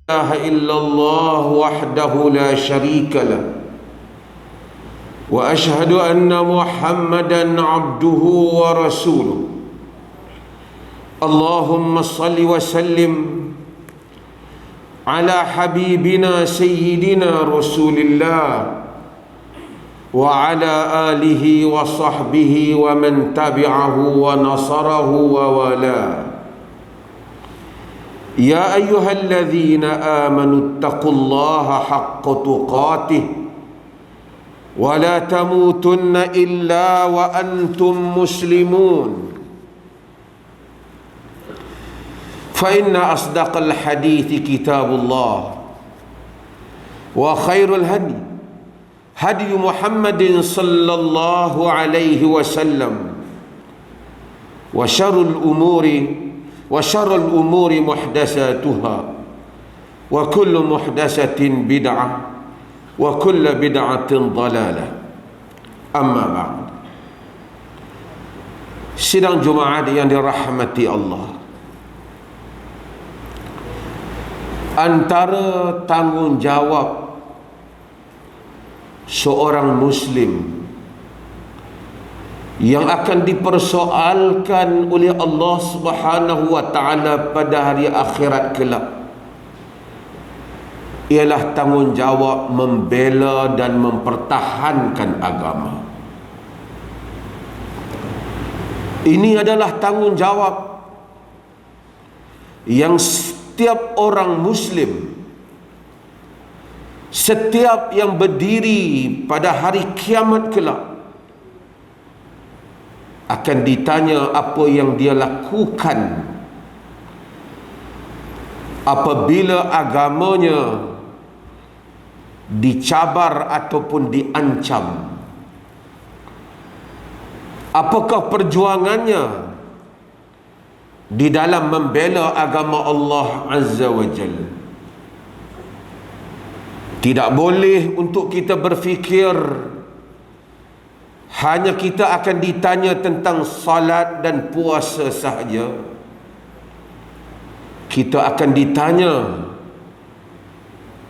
إله إلا الله وحده لا شريك له وأشهد أن محمدا عبده ورسوله اللهم صل وسلم على حبيبنا سيدنا رسول الله وعلى آله وصحبه ومن تبعه ونصره ووالاه. يا أيها الذين آمنوا اتقوا الله حق تقاته ولا تموتن إلا وأنتم مسلمون. فإن أصدق الحديث كتاب الله وخير الهدي هدي محمد صلى الله عليه وسلم وشر الأمور محدثاتها وكل محدثة بدعة وكل بدعة ضلالة. أما بعد. Sidang Jumaat yang dirahmati Allah, antara tanggungjawab seorang Muslim yang akan dipersoalkan oleh Allah Subhanahu wa ta'ala pada hari akhirat kelak ialah tanggungjawab membela dan mempertahankan agama. Ini adalah tanggungjawab yang setiap orang Muslim, setiap yang berdiri pada hari kiamat kelak akan ditanya apa yang dia lakukan apabila agamanya dicabar ataupun diancam. Apakah perjuangannya di dalam membela agama Allah Azza wa Jalla? Tidak boleh untuk kita berfikir hanya kita akan ditanya tentang salat dan puasa sahaja. Kita akan ditanya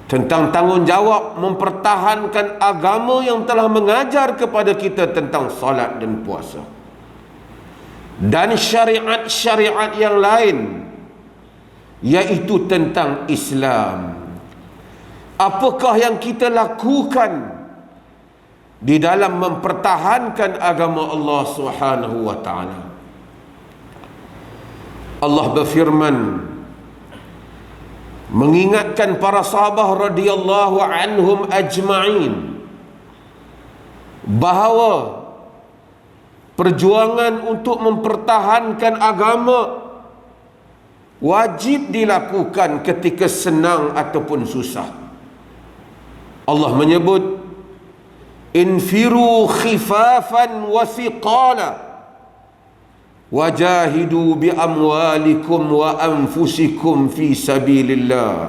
tentang tanggungjawab mempertahankan agama yang telah mengajar kepada kita tentang salat dan puasa, dan syariat-syariat yang lain, yaitu tentang Islam. Apakah yang kita lakukan di dalam mempertahankan agama Allah Subhanahu wa ta'ala? Allah berfirman mengingatkan para sahabat radhiyallahu anhum ajma'in bahawa perjuangan untuk mempertahankan agama wajib dilakukan ketika senang ataupun susah. Allah menyebut infiru khifafan wa thiqala wajahidu bi amwalikum wa anfusikum fi sabilillah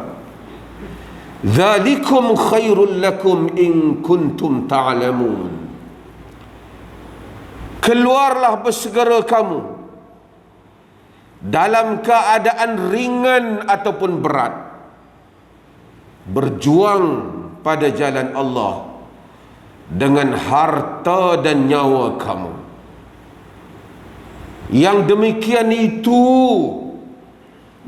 dzalikum khairul lakum in kuntum ta'lamun. Keluarlah bersegera kamu dalam keadaan ringan ataupun berat, berjuang pada jalan Allah dengan harta dan nyawa kamu. Yang demikian itu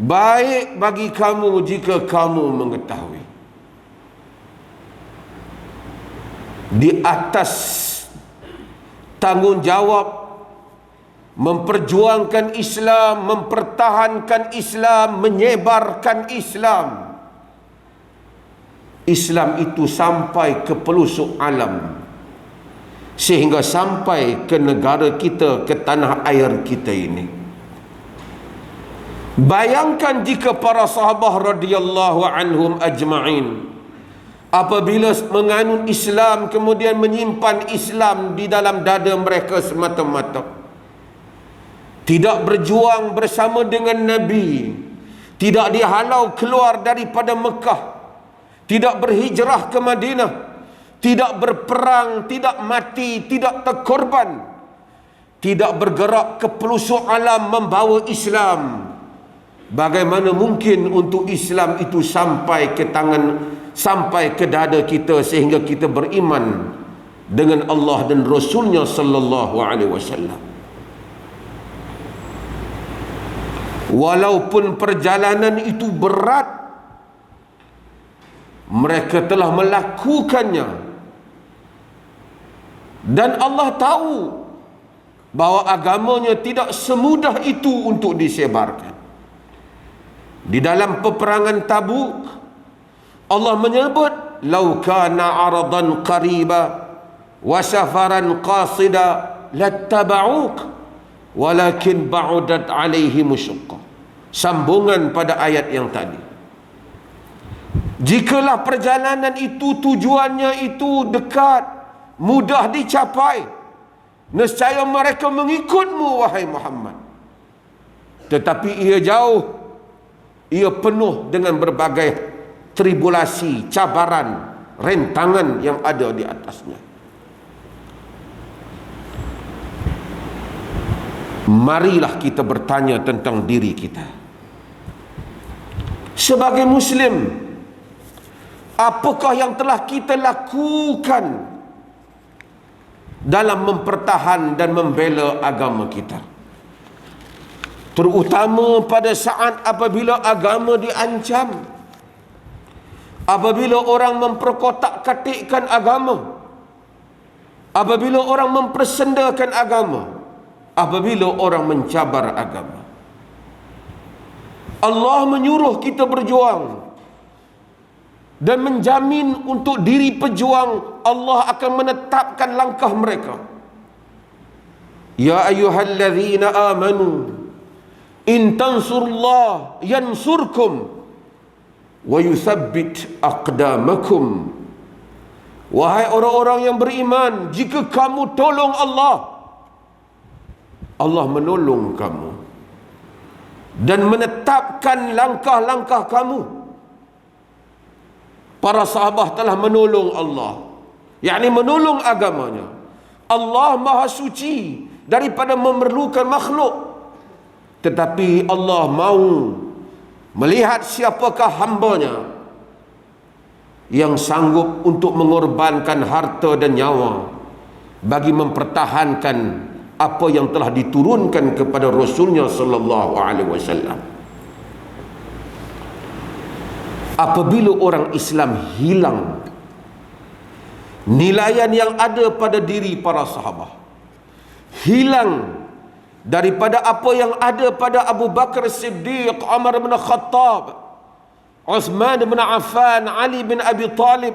baik bagi kamu jika kamu mengetahui. Di atas tanggungjawab memperjuangkan Islam, mempertahankan Islam, menyebarkan Islam, Islam itu sampai ke pelosok alam, sehingga sampai ke negara kita, ke tanah air kita ini. Bayangkan jika para sahabat radhiyallahu anhum ajma'in apabila menganut Islam kemudian menyimpan Islam di dalam dada mereka semata-mata, tidak berjuang bersama dengan Nabi, tidak dihalau keluar daripada Mekah, tidak berhijrah ke Madinah, tidak berperang, tidak mati, tidak terkorban, tidak bergerak ke pelosok alam membawa Islam, Bagaimana mungkin untuk Islam itu sampai ke tangan, sampai ke dada kita sehingga kita beriman dengan Allah dan Rasulnya sallallahu alaihi wasallam. Walaupun perjalanan itu berat, mereka telah melakukannya, dan Allah tahu bahawa agamanya tidak semudah itu untuk disebarkan. Di dalam peperangan Tabuk, Allah menyebut law kana aradan qariba wa safaran qasida lattaba'uk walakin ba'udat alaihi musyaqqa. Sambungan pada ayat yang tadi. Jikalah perjalanan itu tujuannya itu dekat, mudah dicapai, nescaya mereka mengikutmu wahai Muhammad. Tetapi ia jauh, ia penuh dengan berbagai tribulasi, cabaran, rentangan yang ada di atasnya. Marilah kita bertanya tentang diri kita. Sebagai Muslim, apakah yang telah kita lakukan dalam mempertahan dan membela agama kita? Terutama pada saat apabila agama diancam, apabila orang memperkotak-katikkan agama, apabila orang mempersendakan agama, apabila orang mencabar agama. Allah menyuruh kita berjuang dan menjamin untuk diri pejuang Allah akan menetapkan langkah mereka. Ya ayyuhallazina amanu in tansurullah yansurkum wa yuthabbit aqdamakum. Wahai orang-orang yang beriman, jika kamu tolong Allah, Allah menolong kamu dan menetapkan langkah-langkah kamu. Para sahabat telah menolong Allah, yakni menolong agamanya. Allah Maha Suci daripada memerlukan makhluk, tetapi Allah mahu melihat siapakah hambanya yang sanggup untuk mengorbankan harta dan nyawa bagi mempertahankan apa yang telah diturunkan kepada Rasulnya sallallahu alaihi wasallam. Apabila orang Islam hilang nilaian yang ada pada diri para sahabat, hilang daripada apa yang ada pada Abu Bakar Siddiq, Umar bin Khattab, Uthman bin Affan, Ali bin Abi Talib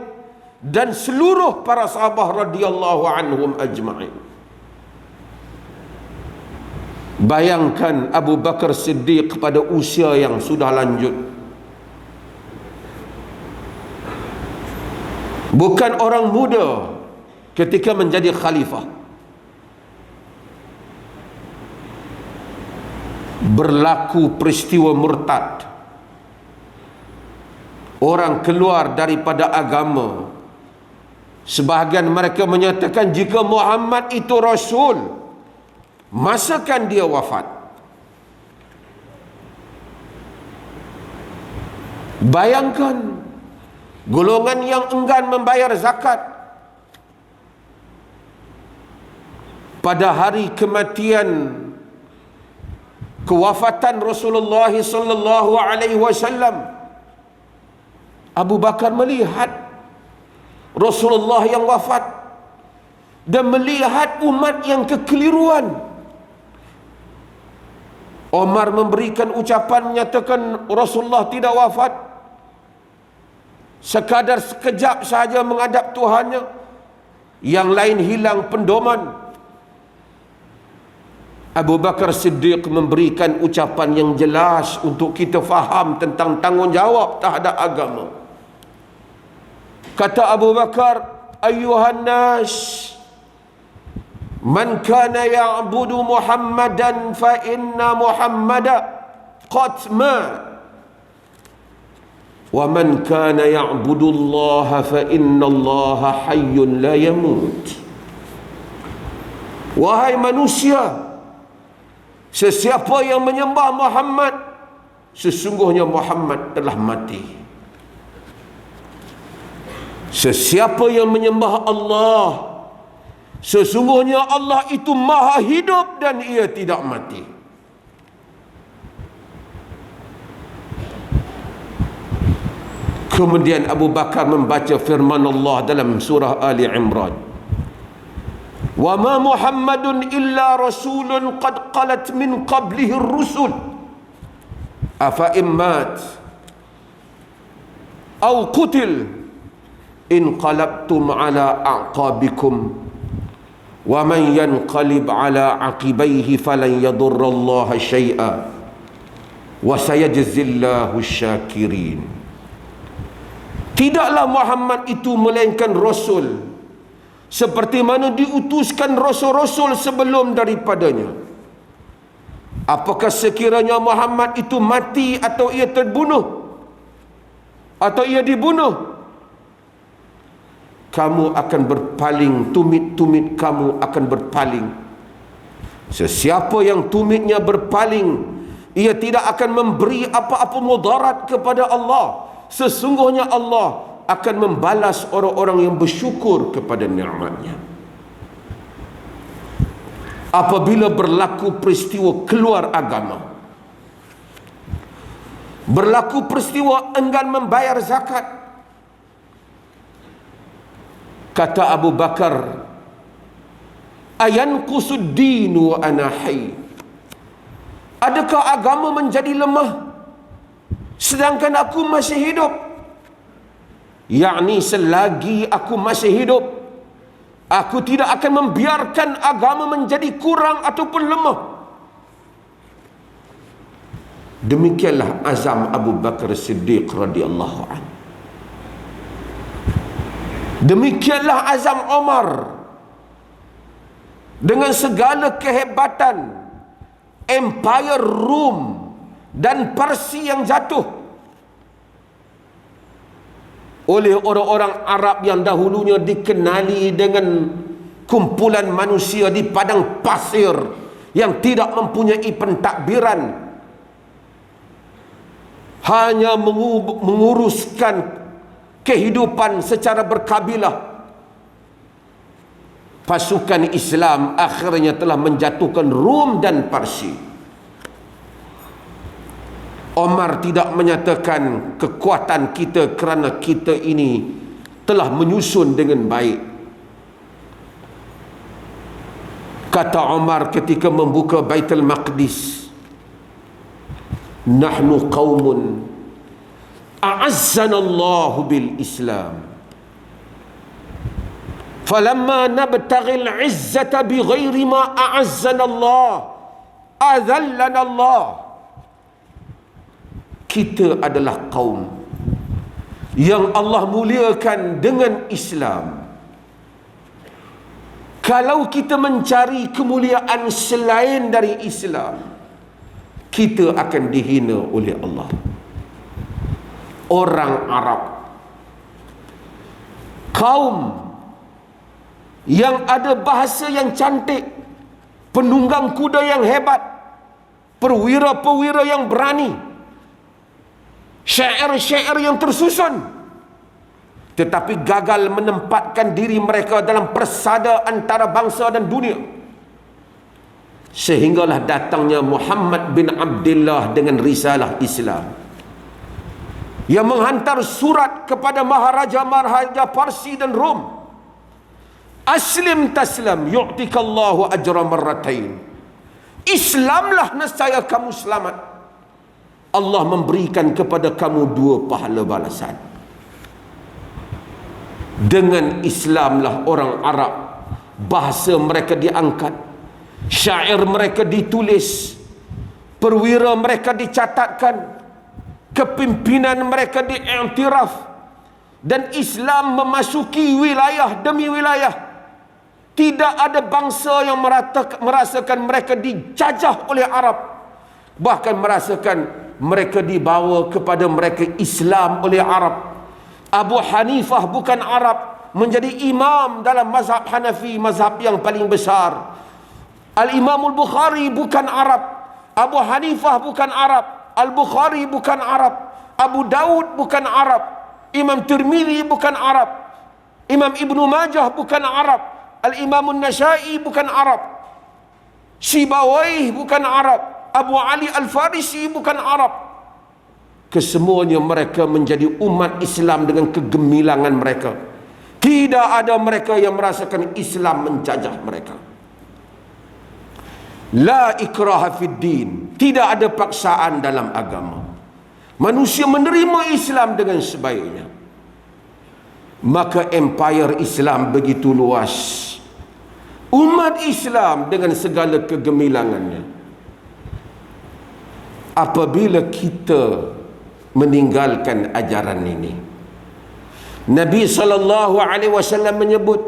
dan seluruh para sahabat radhiyallahu anhum ajma'in. Bayangkan Abu Bakar Siddiq pada usia yang sudah lanjut, bukan orang muda ketika menjadi khalifah, berlaku peristiwa murtad, orang keluar daripada agama. Sebahagian mereka menyatakan jika Muhammad itu Rasul, masakan dia wafat? Bayangkan golongan yang enggan membayar zakat pada hari kematian, kewafatan Rasulullah sallallahu alaihi wasallam. Abu Bakar melihat Rasulullah yang wafat dan melihat umat yang kekeliruan. Umar memberikan ucapan menyatakan Rasulullah tidak wafat, sekadar sekejap sahaja menghadap Tuhannya, yang lain hilang pendoman. Abu Bakar Siddiq memberikan ucapan yang jelas untuk kita faham tentang tanggungjawab terhadap agama. Kata Abu Bakar, ayyuhan nas, man kana ya'budu Muhammadan fa inna Muhammada qad ma, wa man kana ya'budu Allah fa inna Allah hayyun la yamut. Wahai manusia, sesiapa yang menyembah Muhammad, sesungguhnya Muhammad telah mati. Sesiapa yang menyembah Allah, sesungguhnya Allah itu maha hidup dan ia tidak mati. Kemudian Abu Bakar membaca firman Allah dalam surah Ali Imran, "Wa ma Muhammadun illa rasulun qad qalat min qablihi ar-rusul afa immat aw qutil inqalabtum ala a'qabikum wa man yanqalib ala aqibaihi falan yadurrallaha syai'a wa sayajzillahu syakirin." Tidaklah Muhammad itu melainkan rasul seperti mana diutuskan rasul-rasul sebelum daripadanya. Apakah sekiranya Muhammad itu mati atau ia terbunuh atau ia dibunuh, kamu akan berpaling, tumit-tumit kamu akan berpaling. Sesiapa yang tumitnya berpaling, ia tidak akan memberi apa-apa mudarat kepada Allah. Sesungguhnya Allah akan membalas orang-orang yang bersyukur kepada nikmat-Nya. Apabila berlaku peristiwa keluar agama, berlaku peristiwa enggan membayar zakat, kata Abu Bakar, "Ayanqusud dinu wa ana hayy?" Adakah agama menjadi lemah sedangkan aku masih hidup? Yakni selagi aku masih hidup, aku tidak akan membiarkan agama menjadi kurang ataupun lemah. Demikianlah azam Abu Bakar Siddiq radhiyallahu anhu. Demikianlah azam Umar. Dengan segala kehebatan Empire Rom dan Parsi yang jatuh oleh orang-orang Arab yang dahulunya dikenali dengan kumpulan manusia di padang pasir yang tidak mempunyai pentadbiran, hanya menguruskan kehidupan secara berkabilah. Pasukan Islam akhirnya telah menjatuhkan Rom dan Parsi. Omar tidak menyatakan kekuatan kita kerana kita ini telah menyusun dengan baik. Kata Omar ketika membuka Baitul Maqdis, "Nahnu qaumun a'azzana Allahu bil Islam. Falamma nabtaghi al-'izzata bighairi ma a'azzana Allah, adhallana Allah." Kita adalah kaum yang Allah muliakan dengan Islam. Kalau kita mencari kemuliaan selain dari Islam, kita akan dihina oleh Allah. Orang Arab, kaum yang ada bahasa yang cantik, penunggang kuda yang hebat, perwira-perwira yang berani, syair-syair yang tersusun, tetapi gagal menempatkan diri mereka dalam persada antara bangsa dan dunia. Sehinggalah datangnya Muhammad bin Abdullah dengan risalah Islam yang menghantar surat kepada maharaja-maharaja Parsi dan Rom. "Aslim taslam yu'tikallahu ajra marratain." Islamlah nescaya kamu selamat. Allah memberikan kepada kamu 2 pahala balasan. Dengan Islamlah orang Arab bahasa mereka diangkat, syair mereka ditulis, perwira mereka dicatatkan, kepimpinan mereka diiktiraf, dan Islam memasuki wilayah demi wilayah. Tidak ada bangsa yang merasakan mereka dijajah oleh Arab, bahkan merasakan mereka dibawa kepada mereka Islam oleh Arab. Abu Hanifah bukan Arab, menjadi imam dalam mazhab Hanafi, mazhab yang paling besar. Al-Imamul Bukhari bukan Arab, Abu Hanifah bukan Arab, Al-Bukhari bukan Arab, Abu Daud bukan Arab, Imam Tirmidzi bukan Arab, Imam Ibnu Majah bukan Arab, Al-Imam An-Nasa'i bukan Arab, Sibawayh bukan Arab, Abu Ali Al-Farisi bukan Arab. Kesemuanya mereka menjadi umat Islam dengan kegemilangan mereka. Tidak ada mereka yang merasakan Islam menjajah mereka. La ikraha fid din. Tidak ada paksaan dalam agama. Manusia menerima Islam dengan sebaiknya. Maka empire Islam begitu luas. Umat Islam dengan segala kegemilangannya. Apabila kita meninggalkan ajaran ini, Nabi SAW menyebut,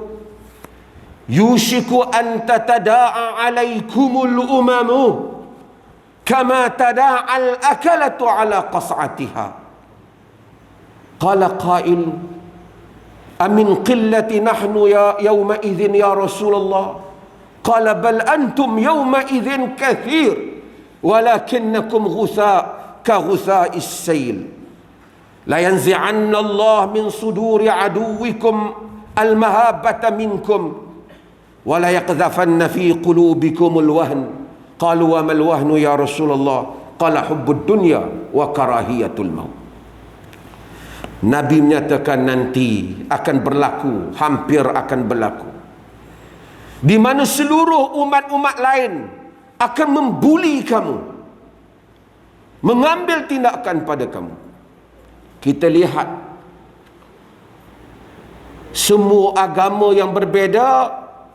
yushiku an tatada'a alaikumul umamu kama tada'al akalatu ala qas'atiha. Qala qail, amin qillati nahnu ya yawma idhin ya Rasulullah? Qala bal antum yawma idhin kathir walakinnakum ghutha ka ghutha'is sayl. La yanzi'anna Allah min suduri aduwikum al-mahabbata minkum wa la yaqdhafanna fi qulubikumul wahn. Qalu wa mal wahnu ya Rasulullah? Qala hubbud dunya wa karahiyatul maut. Nabi menyatakan nanti akan berlaku, hampir akan berlaku, di mana seluruh umat-umat lain akan membuli kamu, mengambil tindakan pada kamu. Kita lihat semua agama yang berbeza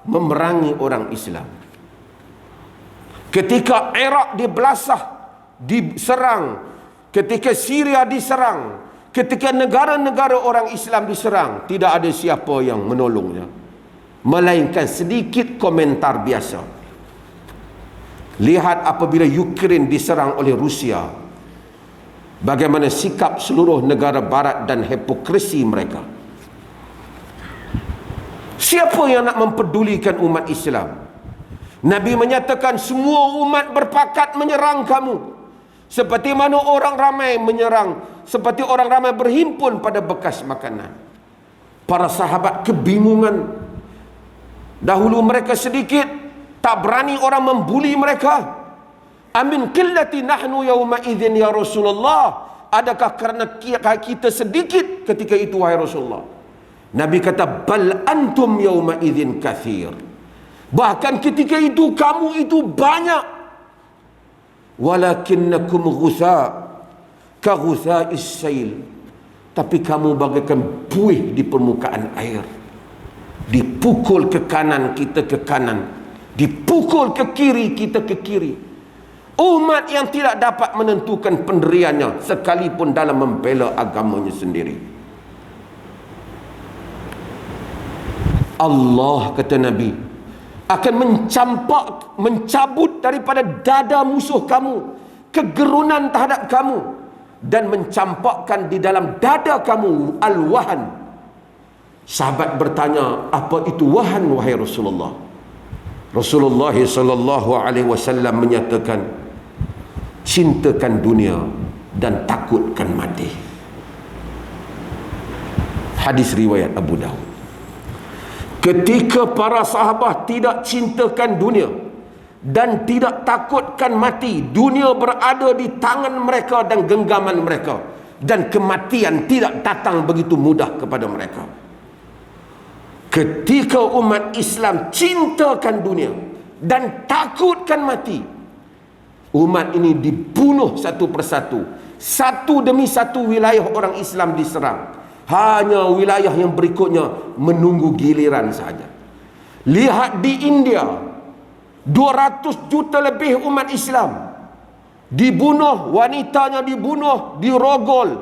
memerangi orang Islam. Ketika Iraq dibelasah, diserang, ketika Syria diserang, ketika negara-negara orang Islam diserang, tidak ada siapa yang menolongnya, melainkan sedikit komentar biasa. Lihat apabila Ukraine diserang oleh Rusia, bagaimana sikap seluruh negara barat dan hipokrisi mereka. Siapa yang nak mempedulikan umat Islam? Nabi menyatakan semua umat berpakat menyerang kamu, seperti mana orang ramai menyerang, seperti orang ramai berhimpun pada bekas makanan. Para sahabat kebingungan. Dahulu mereka sedikit, tak berani orang membuli mereka. Amin qillati nahnu yawma idzin ya Rasulullah? Adakah karena kita sedikit ketika itu wahai Rasulullah? Nabi kata bal antum yawma idzin katsir. Bahkan ketika itu kamu itu banyak. Walakinnakum ghutha ka ghutha'is sayl. Tapi kamu bagaikan buih di permukaan air. Dipukul ke kanan kita ke kanan, dipukul ke kiri kita ke kiri. Umat yang tidak dapat menentukan pendiriannya sekalipun dalam membela agamanya sendiri. Allah, kata Nabi, akan mencabut daripada dada musuh kamu kegerunan terhadap kamu dan mencampakkan di dalam dada kamu al-wahan. Sahabat bertanya, apa itu wahan wahai Rasulullah? Rasulullah sallallahu alaihi wasallam menyatakan, cintakan dunia dan takutkan mati. Hadis riwayat Abu Daud. Ketika para sahabat tidak cintakan dunia dan tidak takutkan mati, dunia berada di tangan mereka dan genggaman mereka, dan kematian tidak datang begitu mudah kepada mereka. Ketika umat Islam cintakan dunia dan takutkan mati, umat ini dibunuh satu persatu. Satu demi satu wilayah orang Islam diserang. Hanya wilayah yang berikutnya menunggu giliran saja. Lihat di India, 200 juta lebih umat Islam dibunuh, wanitanya dibunuh, dirogol,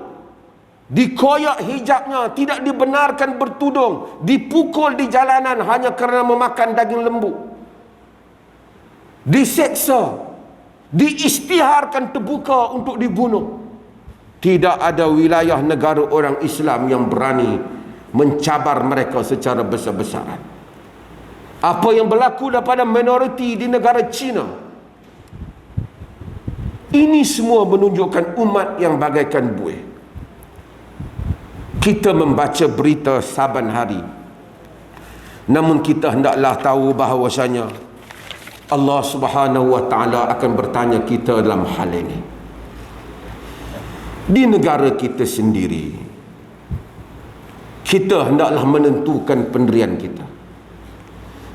dikoyak hijabnya, tidak dibenarkan bertudung, dipukul di jalanan hanya kerana memakan daging lembu, diseksa, diisytiharkan terbuka untuk dibunuh. Tidak ada wilayah negara orang Islam yang berani mencabar mereka secara besar-besaran. Apa yang berlaku daripada minoriti di negara China, Ini semua menunjukkan umat yang bagaikan buih. Kita membaca berita saban hari, namun kita hendaklah tahu bahawasanya Allah Subhanahu wa ta'ala akan bertanya kita dalam hal ini. Di negara kita sendiri, kita hendaklah menentukan pendirian kita.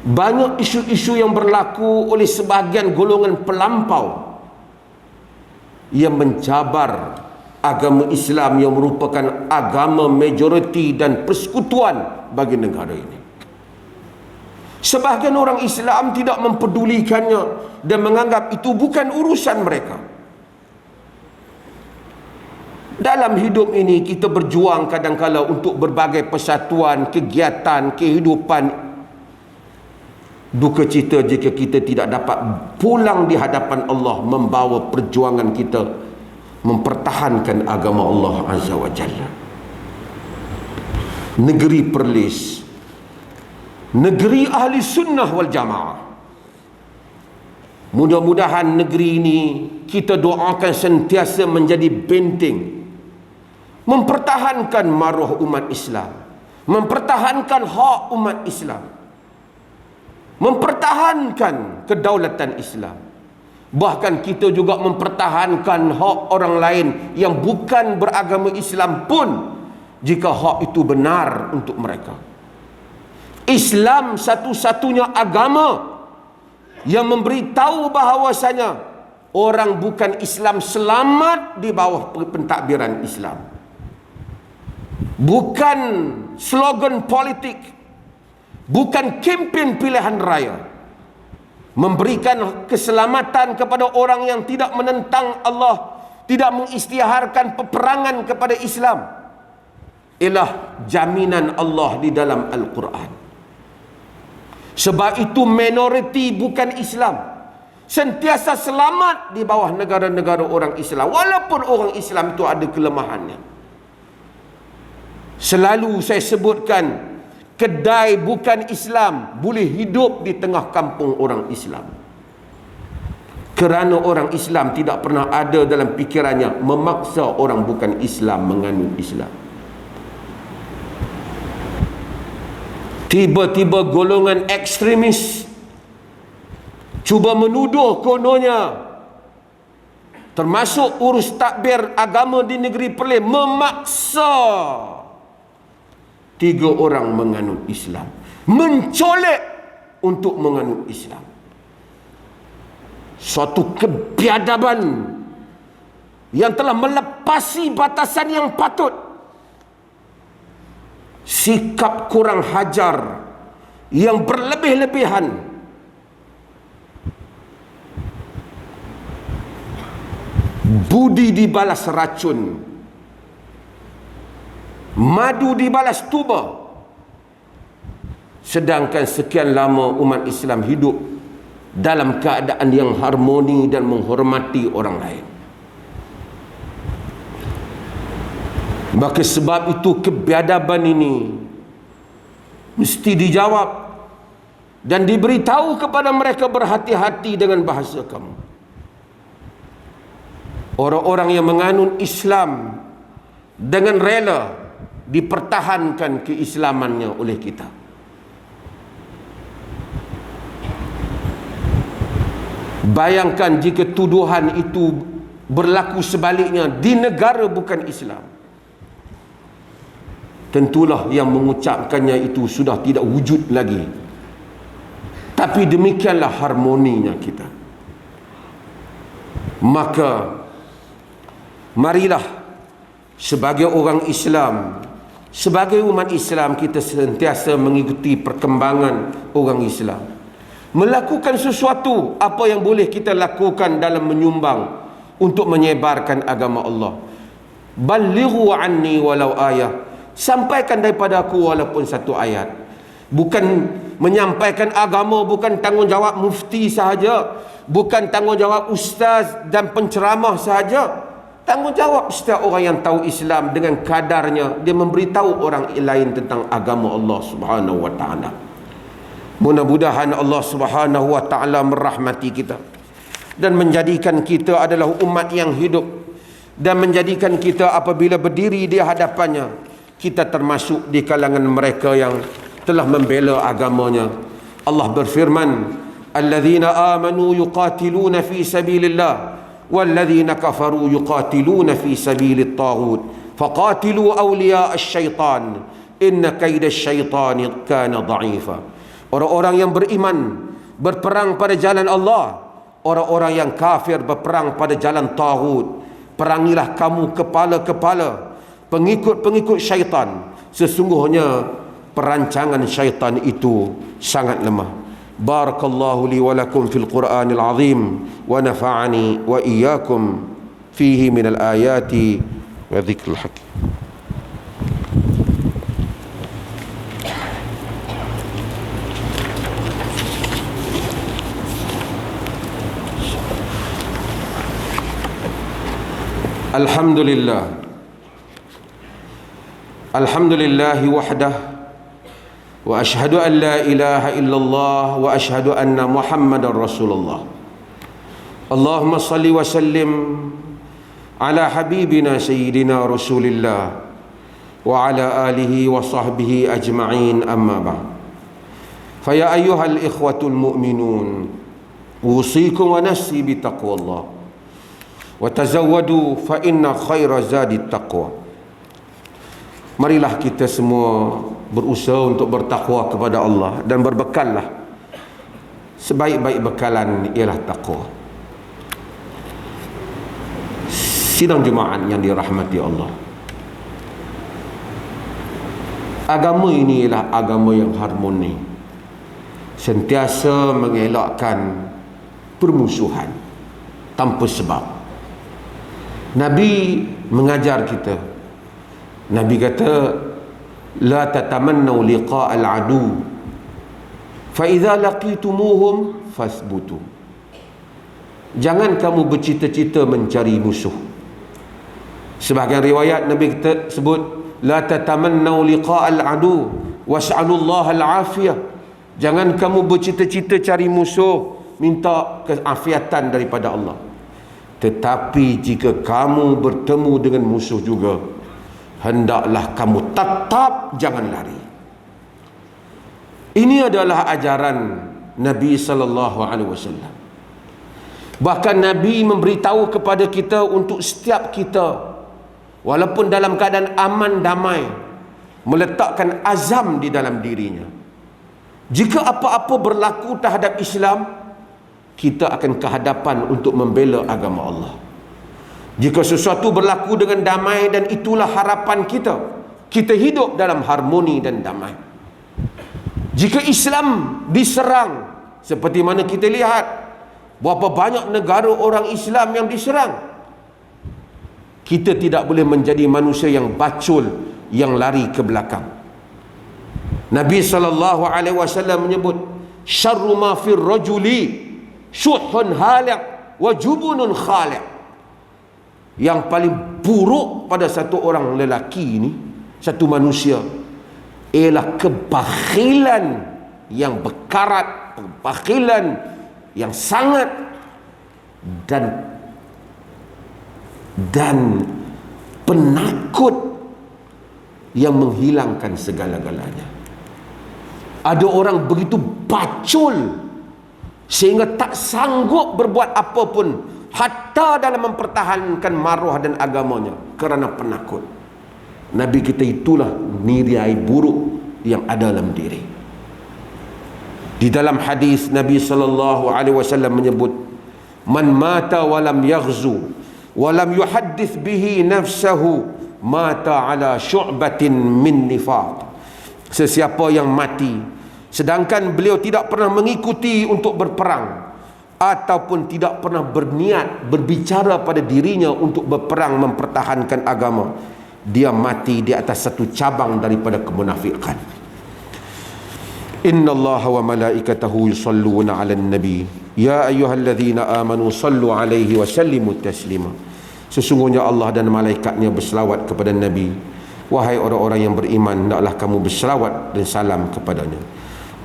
Banyak isu-isu yang berlaku oleh sebahagian golongan pelampau yang mencabar agama Islam yang merupakan agama majoriti dan persekutuan bagi negara ini. Sebahagian orang Islam tidak mempedulikannya dan menganggap itu bukan urusan mereka. Dalam hidup ini kita berjuang kadang-kala untuk berbagai persatuan, kegiatan, kehidupan. Duka cita jika kita tidak dapat pulang di hadapan Allah membawa perjuangan kita mempertahankan agama Allah Azza wa Jalla. Negeri Perlis, negeri ahli sunnah wal jamaah. Mudah-mudahan negeri ini kita doakan sentiasa menjadi benteng, mempertahankan maruah umat Islam, mempertahankan hak umat Islam, mempertahankan kedaulatan Islam. Bahkan kita juga mempertahankan hak orang lain yang bukan beragama Islam pun, jika hak itu benar untuk mereka. Islam satu-satunya agama yang memberitahu bahawasanya orang bukan Islam selamat di bawah pentadbiran Islam. Bukan slogan politik, bukan kempen pilihan raya. Memberikan keselamatan kepada orang yang tidak menentang Allah, tidak mengisytiharkan peperangan kepada Islam, ialah jaminan Allah di dalam Al-Quran. Sebab itu minoriti bukan Islam sentiasa selamat di bawah negara-negara orang Islam, walaupun orang Islam itu ada kelemahannya. Selalu saya sebutkan, kedai bukan Islam boleh hidup di tengah kampung orang Islam, kerana orang Islam tidak pernah ada dalam fikirannya memaksa orang bukan Islam menganut Islam. Tiba-tiba golongan ekstremis cuba menuduh kononnya termasuk urus takbir agama di negeri Perlis memaksa 3 orang menganut Islam, mencolek untuk menganut Islam. Suatu kebiadaban yang telah melepasi batasan yang patut. Sikap kurang hajar yang berlebih-lebihan. Budi dibalas racun, madu dibalas tuba. Sedangkan sekian lama umat Islam hidup dalam keadaan yang harmoni dan menghormati orang lain. Maka sebab itu kebiadaban ini mesti dijawab dan diberitahu kepada mereka, berhati-hati dengan bahasa kamu. Orang-orang yang menganut Islam dengan rela dipertahankan keislamannya oleh kita. Bayangkan jika tuduhan itu berlaku sebaliknya di negara bukan Islam. Tentulah yang mengucapkannya itu sudah tidak wujud lagi. Tapi demikianlah harmoninya kita. Maka marilah sebagai orang Islam, sebagai umat Islam, kita sentiasa mengikuti perkembangan orang Islam, melakukan sesuatu apa yang boleh kita lakukan dalam menyumbang untuk menyebarkan agama Allah. Balighu anni walau ayah, sampaikan daripada aku walaupun satu ayat. Bukan menyampaikan agama bukan tanggungjawab mufti sahaja, bukan tanggungjawab ustaz dan penceramah sahaja. Tanggungjawab setiap orang yang tahu Islam dengan kadarnya, dia memberitahu orang lain tentang agama Allah Subhanahu wa taala. Mudah-mudahan Allah Subhanahu wa taala merahmati kita. dan menjadikan kita adalah umat yang hidup, dan menjadikan kita apabila berdiri di hadapannya, kita termasuk di kalangan mereka yang telah membela agamanya. Allah berfirman, alladzina amanu yuqatiluna fi sabilillah walladzina kafaru yuqatiluna fi sabilit taghut faqatilu awliya asy-syaitan inna kaida asy-syaitani kana dha'ifa. Orang-orang yang beriman berperang pada jalan Allah, orang-orang yang kafir berperang pada jalan taghut. Perangilah kamu kepala-kepala pengikut-pengikut syaitan, sesungguhnya perancangan syaitan itu sangat lemah. Barakallahu li wa lakum fil Qur'anil azim wa nafa'ani wa iyyakum fihi minal ayati wa dzikril hakim. Alhamdulillah, alhamdulillahi wahdah, wa ashhadu an la ilaha illallah wa ashhadu anna Muhammadar Rasulullah. Allahumma salli wa sallim ala habibina sayyidina Rasulillah wa ala alihi wa sahbihi ajma'in, amma ba'd. Fa ya ayyuhal ikhwatul mu'minun, usikum wa nafsi bi taqwallah wa tazawwadu fa inna khaira zadit taqwa. Marilah kita semua berusaha untuk bertakwa kepada Allah dan berbekallah. Sebaik-baik bekalan ialah takwa. Sidang Jumaat yang dirahmati Allah, agama ini ialah agama yang harmoni, sentiasa mengelakkan permusuhan tanpa sebab. Nabi mengajar kita. Nabi kata, la tatamannaw liqa'al adu fa idza laqitumuhum fasbutu. Jangan kamu bercita-cita mencari musuh. Sebahagian riwayat Nabi kita sebut, la tatamannaw liqa'al adu was'alullaha al-afiyah. Jangan kamu bercita-cita cari musuh, minta keafiatan daripada Allah. Tetapi jika kamu bertemu dengan musuh juga, hendaklah kamu tetap jangan lari. Ini adalah ajaran Nabi sallallahu alaihi wasallam. Bahkan Nabi memberitahu kepada kita untuk setiap kita, walaupun dalam keadaan aman damai, meletakkan azam di dalam dirinya. Jika apa-apa berlaku terhadap Islam, kita akan kehadapan untuk membela agama Allah. Jika sesuatu berlaku dengan damai, dan itulah harapan kita, kita hidup dalam harmoni dan damai. Jika Islam diserang, seperti mana kita lihat berapa banyak negara orang Islam yang diserang, kita tidak boleh menjadi manusia yang bacul, yang lari ke belakang. Nabi SAW menyebut, syarru ma fir rajuli syuhun haliq wa jubunun khaliq. Yang paling buruk pada satu orang lelaki ini, satu manusia, ialah kebakhilan yang berkarat, kebakhilan yang sangat, dan penakut yang menghilangkan segala-galanya. Ada orang begitu bacul sehingga tak sanggup berbuat apa pun, hatta dalam mempertahankan maruah dan agamanya, kerana penakut. Nabi kita itulah nilai buruk yang ada dalam diri. Di dalam hadis Nabi SAW menyebut, man mata walam yaghzu walam yuhaddith bihi nafsahu mata ala syu'batin min nifaq. Sesiapa yang mati sedangkan beliau tidak pernah mengikuti untuk berperang, ataupun tidak pernah berniat berbicara pada dirinya untuk berperang mempertahankan agama, dia mati di atas satu cabang daripada kemunafikan. Innallaha wa malaikatahu yusalluna 'alan nabi ya ayyuhalladzina amanu sallu 'alaihi wa sallimu taslima. Sesungguhnya Allah dan malaikatnya berselawat kepada Nabi. Wahai orang-orang yang beriman, hendaklah kamu berselawat dan salam kepadanya.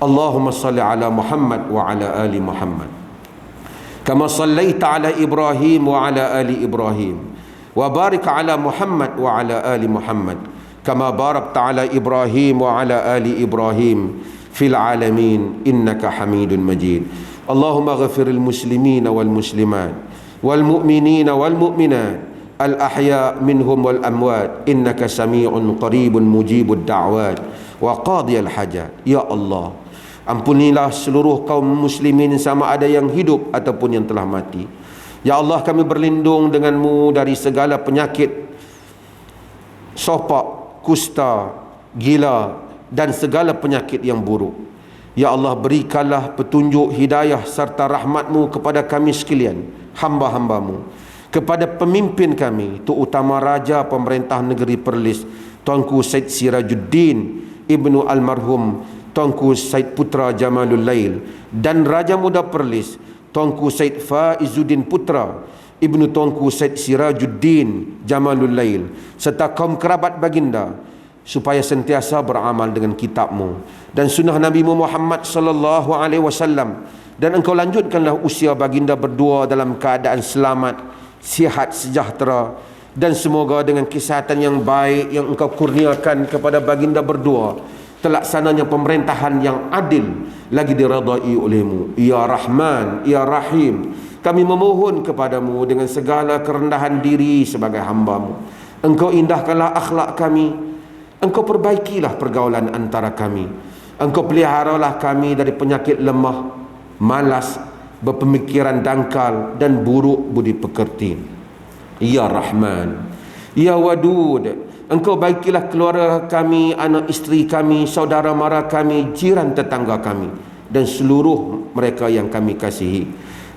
Allahumma salli ala Muhammad wa ala ali Muhammad. kama sallaita ala Ibrahim wa ala ali Ibrahim, wa barik ala Muhammad wa ala ali Muhammad, kama barakta ala Ibrahim wa ala ali Ibrahim fil alamin innaka Hamidun Majid. Allahumma ghafiril muslimin wal muslimat wal mu'minin wal mu'minat al ahya minhum wal amwat innaka sami'un qaribun mujibud da'wat wa qadiyal hajat. Ya Allah, ampunilah seluruh kaum muslimin sama ada yang hidup ataupun yang telah mati. Ya Allah, kami berlindung denganmu dari segala penyakit sopak, kusta, gila dan segala penyakit yang buruk. Ya Allah, berikanlah petunjuk, hidayah serta rahmatmu kepada kami sekalian, hamba-hambamu, kepada pemimpin kami, terutama Raja Pemerintah Negeri Perlis Tuanku Syed Sirajuddin Ibnu Almarhum Tuanku Syed Putra Jamalul Lail, dan Raja Muda Perlis Tuanku Syed Faizuddin Putra Ibnu Tuanku Syed Sirajuddin Jamalul Lail, serta kaum kerabat baginda, supaya sentiasa beramal dengan kitabmu dan sunnah Nabi Muhammad sallallahu alaihi wasallam, dan engkau lanjutkanlah usia baginda berdua dalam keadaan selamat, sihat, sejahtera, dan semoga dengan kesihatan yang baik yang engkau kurniakan kepada baginda berdua, terlaksananya pemerintahan yang adil lagi diradai olehmu. Ya Rahman, Ya Rahim, kami memohon kepadamu dengan segala kerendahan diri sebagai hambamu. Engkau indahkanlah akhlak kami, engkau perbaikilah pergaulan antara kami, engkau peliharalah kami dari penyakit lemah, malas, berpemikiran dangkal dan buruk budi pekerti. Ya Rahman, Ya Wadud, engkau baikilah keluarga kami, anak isteri kami, saudara mara kami, jiran tetangga kami, dan seluruh mereka yang kami kasihi.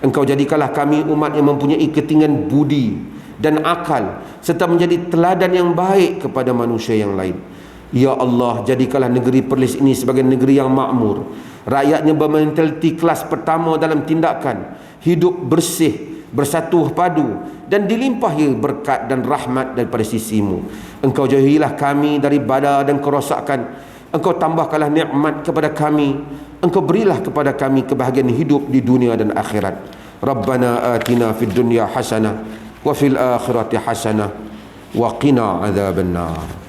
Engkau jadikanlah kami umat yang mempunyai ketinggian budi dan akal, serta menjadi teladan yang baik kepada manusia yang lain. Ya Allah, jadikanlah negeri Perlis ini sebagai negeri yang makmur, rakyatnya bermentaliti kelas pertama dalam tindakan, hidup bersih, bersatu padu, dan dilimpahi berkat dan rahmat daripada sisimu. Engkau jauhilah kami dari bala dan kerosakan, engkau tambahkanlah nikmat kepada kami, engkau berilah kepada kami kebahagiaan hidup di dunia dan akhirat. Rabbana atina fid dunya hasanah wa fil akhirati hasanah wa qina adzabannar.